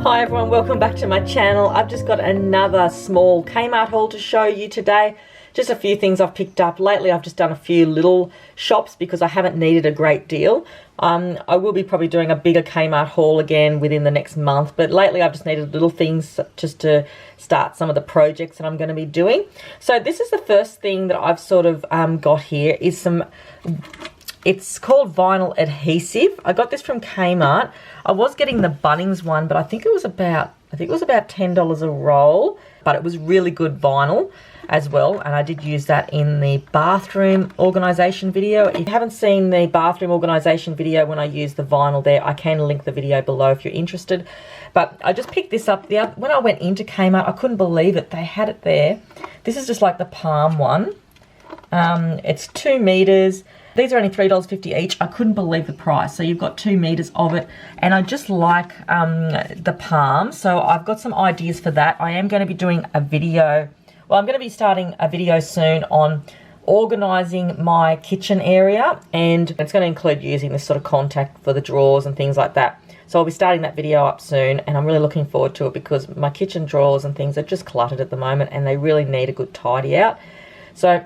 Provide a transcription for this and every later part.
Hi everyone, welcome back to my channel. I've just got another small Kmart haul to show you today. Just a few things I've picked up. Lately I've just done a few little shops because I haven't needed a great deal. I will be probably doing a bigger Kmart haul again within the next month, but lately I've just needed little things just to start some of the projects that I'm going to be doing. So this is the first thing that I've sort of got here is some... It's called vinyl adhesive. I got this from Kmart. I was getting the Bunnings one, but I think it was about $10 a roll, but it was really good vinyl as well, and I did use that in the bathroom organisation video. If you haven't seen the bathroom organisation video when I used the vinyl there, I can link the video below if you're interested. But I just picked this up when I went into Kmart. I couldn't believe it. They had it there. This is just like the palm one. It's 2 meters. These are only $3.50 each. I couldn't believe the price. So you've got 2 meters of it. And I just like the palm. So I've got some ideas for that. I am going to be doing a video. Well, I'm going to be starting a video soon on organising my kitchen area. And it's going to include using this sort of contact for the drawers and things like that. So I'll be starting that video up soon. And I'm really looking forward to it because my kitchen drawers and things are just cluttered at the moment. And they really need a good tidy out. So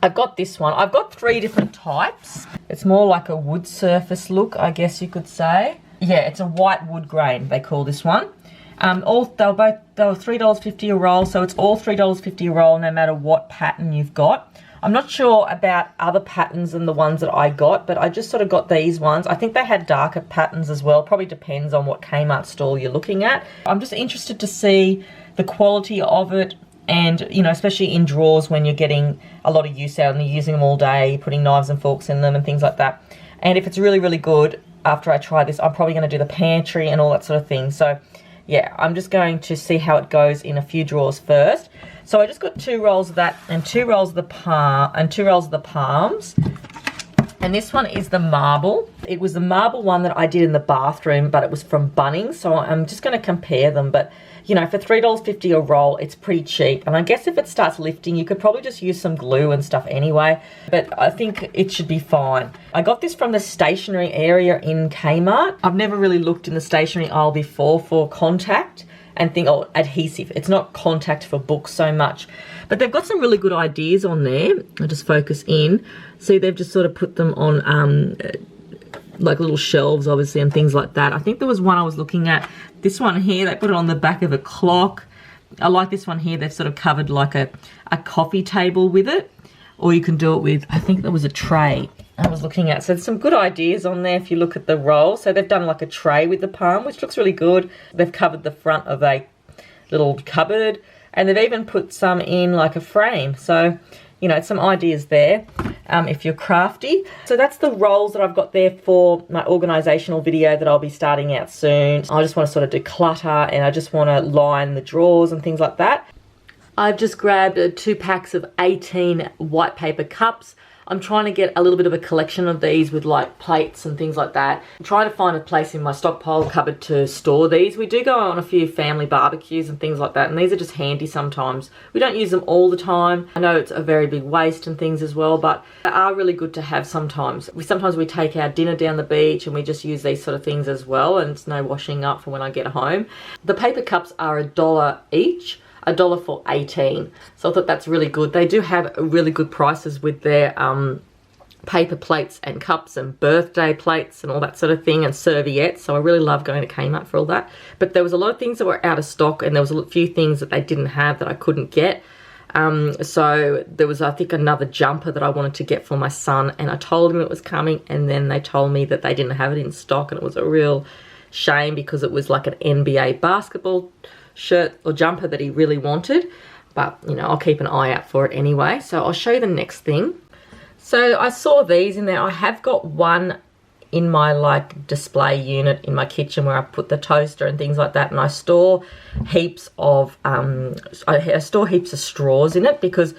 I've got this one. I've got 3 different types. It's more like a wood surface look, I guess you could say. Yeah, it's a white wood grain, they call this one. They were $3.50 a roll, so it's all $3.50 a roll no matter what pattern you've got. I'm not sure about other patterns than the ones that I got, but I just sort of got these ones. I think they had darker patterns as well. Probably depends on what Kmart store you're looking at. I'm just interested to see the quality of it. And, you know, especially in drawers when you're getting a lot of use out and you're using them all day, putting knives and forks in them and things like that. And if it's really, really good, after I try this, I'm probably going to do the pantry and all that sort of thing. So, yeah, I'm just going to see how it goes in a few drawers first. So I just got 2 rolls of that and 2 rolls of the palms. And this one is the marble. It was the marble one that I did in the bathroom, but it was from Bunnings. So I'm just going to compare them. But, you know, for $3.50 a roll, it's pretty cheap. And I guess if it starts lifting, you could probably just use some glue and stuff anyway. But I think it should be fine. I got this from the stationery area in Kmart. I've never really looked in the stationery aisle before for contact and adhesive. It's not contact for books so much. But they've got some really good ideas on there. I'll just focus in. See, they've just sort of put them on like little shelves, obviously, and things like that. I think there was one I was looking at. This one here, they put it on the back of a clock. I like this one here. They've sort of covered like a coffee table with it. Or you can do it with, I think there was a tray I was looking at. So there's some good ideas on there if you look at the roll. So they've done like a tray with the palm, which looks really good. They've covered the front of a little cupboard. And they've even put some in like a frame. So, you know, some ideas there if you're crafty. So that's the rolls that I've got there for my organisational video that I'll be starting out soon. I just want to sort of declutter and I just want to line the drawers and things like that. I've just grabbed 2 packs of 18 white paper cups. I'm trying to get a little bit of a collection of these with like plates and things like that. I'm trying to find a place in my stockpile cupboard to store these. We do go on a few family barbecues and things like that, and these are just handy sometimes. We don't use them all the time. I know it's a very big waste and things as well, but they are really good to have sometimes. Sometimes we take our dinner down the beach and we just use these sort of things as well, and it's no washing up for when I get home. The paper cups are $1 each. $1 for 18. So I thought that's really good. They do have really good prices with their paper plates and cups and birthday plates and all that sort of thing, and serviettes. So I really love going to Kmart for all that. But there was a lot of things that were out of stock, and there was a few things that they didn't have that I couldn't get. So there was, I think, another jumper that I wanted to get for my son, and I told him it was coming, and then they told me that they didn't have it in stock, and it was a real shame because it was like an NBA basketball shirt or jumper that he really wanted. But, you know, I'll keep an eye out for it anyway. So I'll show you the next thing. So I saw these in there. I have got one in my like display unit in my kitchen where I put the toaster and things like that, and I store heaps of I store heaps of straws in it because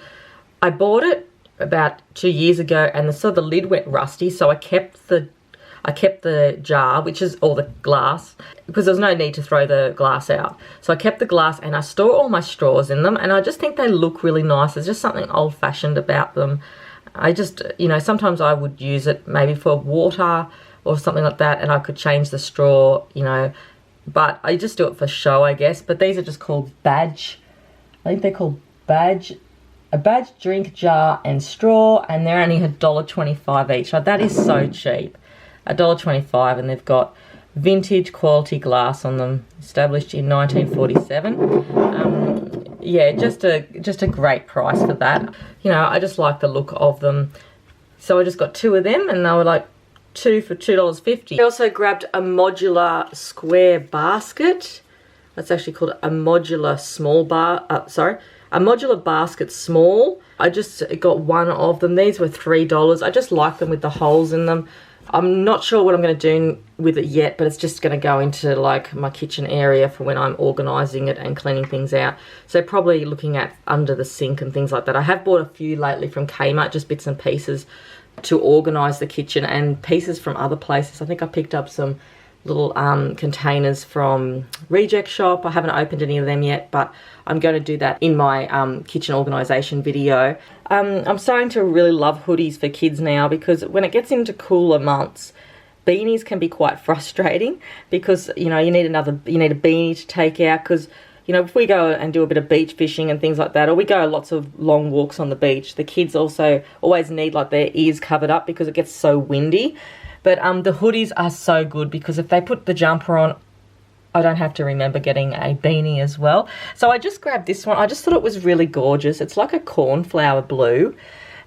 I bought it about 2 years ago, and the lid went rusty, so I kept the jar, which is all the glass, because there's no need to throw the glass out. So I kept the glass and I store all my straws in them, and I just think they look really nice. There's just something old-fashioned about them. I just, you know, sometimes I would use it maybe for water or something like that, and I could change the straw, you know, but I just do it for show, I guess. But these are just called badge. I think they're called badge. A badge, drink, jar, and straw, and they're only $1.25 each. That is so cheap. $1.25, and they've got vintage quality glass on them, established in 1947. Yeah, just a great price for that. You know, I just like the look of them. So I just got 2 of them, and they were like 2 for $2.50. I also grabbed a modular square basket. That's actually called a modular a modular basket small. I just got 1 of them. These were $3. I just like them with the holes in them. I'm not sure what I'm going to do with it yet, but it's just going to go into like my kitchen area for when I'm organising it and cleaning things out. So probably looking at under the sink and things like that. I have bought a few lately from Kmart, just bits and pieces to organise the kitchen, and pieces from other places. I think I picked up some little containers from Reject Shop. I haven't opened any of them yet, but I'm going to do that in my kitchen organisation video. I'm starting to really love hoodies for kids now, because when it gets into cooler months, beanies can be quite frustrating, because you know you need a beanie to take out, because you know, if we go and do a bit of beach fishing and things like that, or we go lots of long walks on the beach, the kids also always need like their ears covered up because it gets so windy. But the hoodies are so good, because if they put the jumper on, I don't have to remember getting a beanie as well. So I just grabbed this one. I just thought it was really gorgeous. It's like a cornflower blue,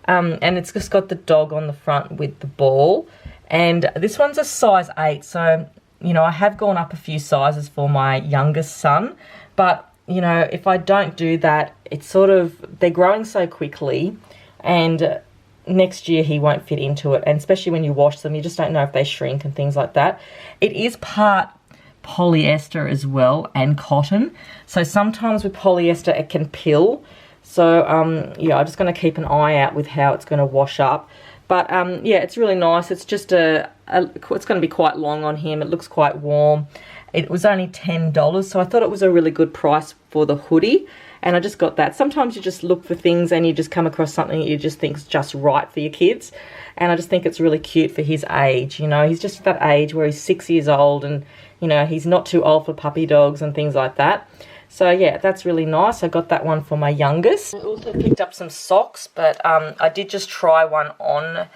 and it's just got the dog on the front with the ball. And this one's a size 8, so, you know, I have gone up a few sizes for my youngest son. But, you know, if I don't do that, it's sort of, they're growing so quickly, and next year he won't fit into it. And especially when you wash them, you just don't know if they shrink and things like that. It is part polyester as well, and cotton. So sometimes with polyester it can pill. So, yeah, I'm just going to keep an eye out with how it's going to wash up. But, yeah, it's really nice. It's just it's going to be quite long on him. It looks quite warm. It was only $10, so I thought it was a really good price for the hoodie, and I just got that. Sometimes you just look for things and you just come across something you just think's just right for your kids, and I just think it's really cute for his age. You know, he's just at that age where he's 6 years old, and, you know, he's not too old for puppy dogs and things like that. So, yeah, that's really nice. I got that one for my youngest. I also picked up some socks, but I did just try one on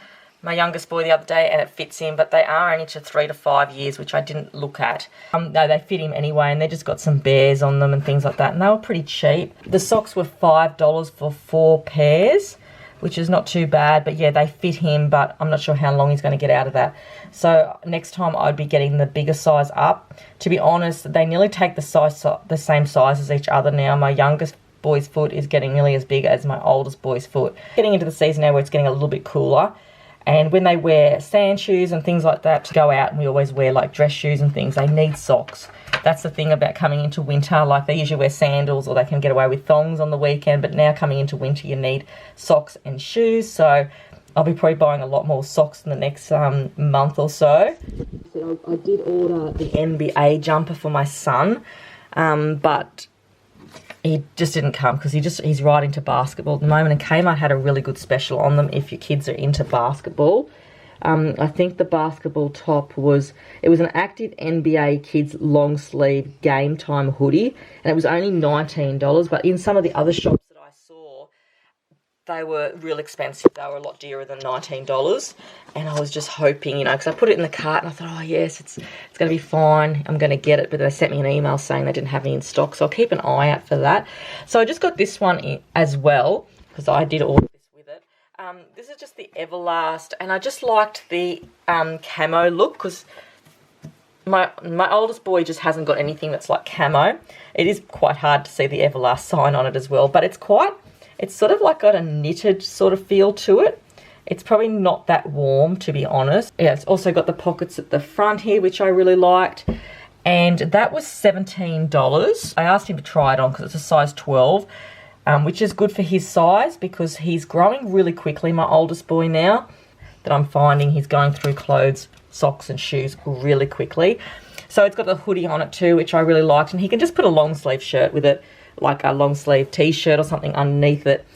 my youngest boy the other day, and it fits him, but they are only to 3 to 5 years, which I didn't look at. No, they fit him anyway, and they just got some bears on them and things like that, and they were pretty cheap. The socks were $5 for 4 pairs, which is not too bad, but yeah, they fit him, but I'm not sure how long he's going to get out of that. So next time I'd be getting the bigger size up. To be honest, they nearly take the same size as each other now. My youngest boy's foot is getting nearly as big as my oldest boy's foot. Getting into the season now where it's getting a little bit cooler. And when they wear sand shoes and things like that to go out, and we always wear like dress shoes and things, they need socks. That's the thing about coming into winter. Like, they usually wear sandals, or they can get away with thongs on the weekend, but now coming into winter you need socks and shoes. So I'll be probably buying a lot more socks in the next month or so. I did order the NBA jumper for my son, but he just didn't come because he's right into basketball at the moment, and Kmart had a really good special on them if your kids are into basketball. I think the basketball top was an active NBA kids long sleeve game time hoodie, and it was only $19, but in some of the other shops that I saw, they were real expensive. They were a lot dearer than $19, and I was just hoping, you know, because I put it in the cart and I thought, oh yes, it's going to be fine, I'm going to get it, but they sent me an email saying they didn't have any in stock, so I'll keep an eye out for that. So I just got this one in as well, because I did order this with it. This is just the Everlast, and I just liked the camo look, because my oldest boy just hasn't got anything that's like camo. It is quite hard to see the Everlast sign on it as well, but it's sort of like got a knitted sort of feel to it. It's probably not that warm, to be honest. Yeah, it's also got the pockets at the front here, which I really liked. And that was $17. I asked him to try it on because it's a size 12, which is good for his size because he's growing really quickly, my oldest boy now, that I'm finding he's going through clothes, socks and shoes really quickly. So it's got the hoodie on it too, which I really liked. And he can just put a long sleeve shirt with it, like a long sleeve t-shirt or something underneath it.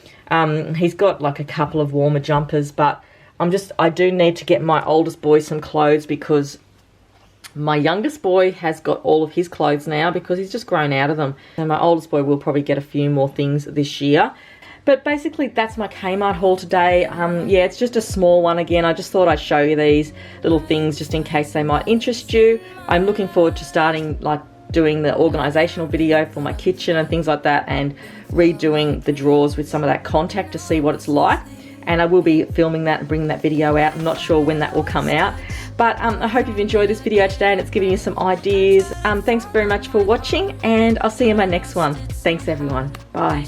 He's got like a couple of warmer jumpers, but I do need to get my oldest boy some clothes because My youngest boy has got all of his clothes now because he's just grown out of them. And my oldest boy will probably get a few more things this year. But basically, that's my Kmart haul today. Yeah, it's just a small one again. I just thought I'd show you these little things just in case they might interest you. I'm looking forward to starting doing the organizational video for my kitchen and things like that, and redoing the drawers with some of that contact to see what it's like. And I will be filming that and bringing that video out. I'm not sure when that will come out. But I hope you've enjoyed this video today and it's giving you some ideas. Thanks very much for watching, and I'll see you in my next one. Thanks everyone. Bye.